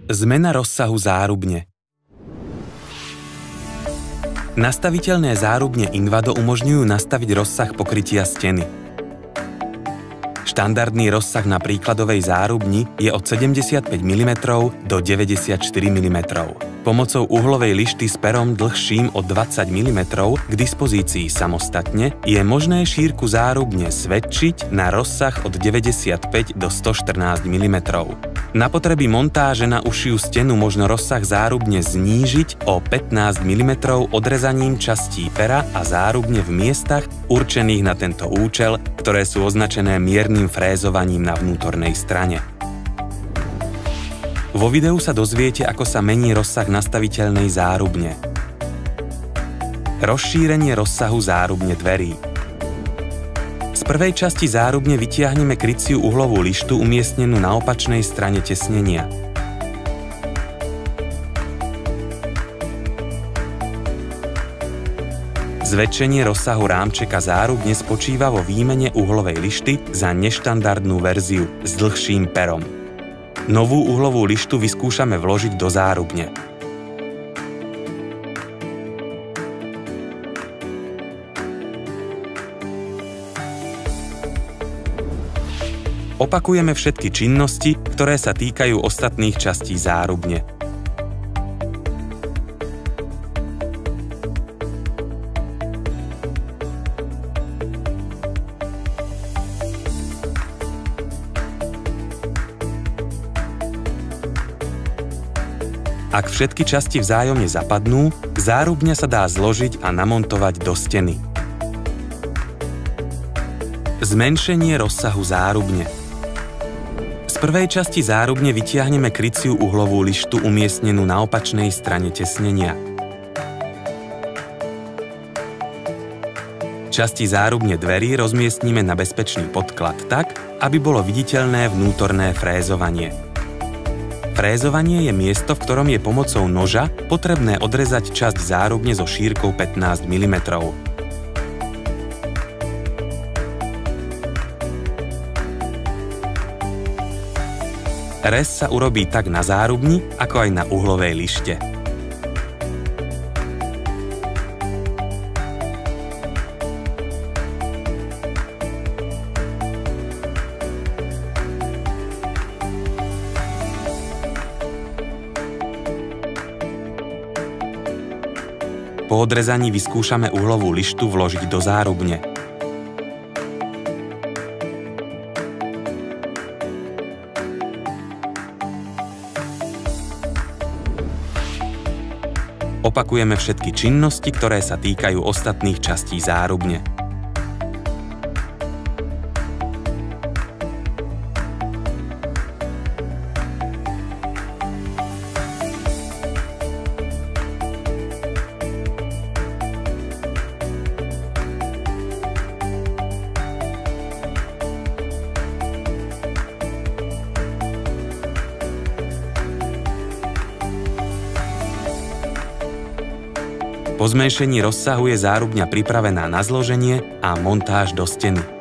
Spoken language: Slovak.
Zmena rozsahu zárubne. Nastaviteľné zárubne Invado umožňujú nastaviť rozsah pokrytia steny. Štandardný rozsah na príkladovej zárubni je od 75 mm do 94 mm. Pomocou uhlovej lišty s perom dlhším o 20 mm k dispozícii samostatne je možné šírku zárubne zväčšiť na rozsah od 95 do 114 mm. Na potreby montáže na užšiu stenu možno rozsah zárubne znížiť o 15 mm odrezaním častí pera a zárubne v miestach určených na tento účel, ktoré sú označené miernym frézovaním na vnútornej strane. Vo videu sa dozviete, ako sa mení rozsah nastaviteľnej zárubne. Rozšírenie rozsahu zárubne dverí. Z prvej časti zárubne vytiahneme kryciu uhlovú lištu umiestnenú na opačnej strane tesnenia. Zväčšenie rozsahu rámčeka zárubne spočíva vo výmene uhlovej lišty za neštandardnú verziu s dlhším perom. Novú uhlovú lištu vyskúšame vložiť do zárubne. Opakujeme všetky činnosti, ktoré sa týkajú ostatných častí zárubne. Ak všetky časti vzájomne zapadnú, zárubňa sa dá zložiť a namontovať do steny. Zmenšenie rozsahu zárubne. Z prvej časti zárubne vytiahneme kryciu uhlovú lištu umiestnenú na opačnej strane tesnenia. Časti zárubne dverí rozmiestnime na bezpečný podklad tak, aby bolo viditeľné vnútorné frézovanie. Frézovanie je miesto, v ktorom je pomocou noža potrebné odrezať časť zárubne so šírkou 15 mm. Rez sa urobí tak na zárubni, ako aj na uhlovej lište. Po odrezaní vyskúšame uhlovú lištu vložiť do zárubne. Opakujeme všetky činnosti, ktoré sa týkajú ostatných častí zárubne. Po zmenšení rozsahu je zárubňa pripravená na zloženie a montáž do steny.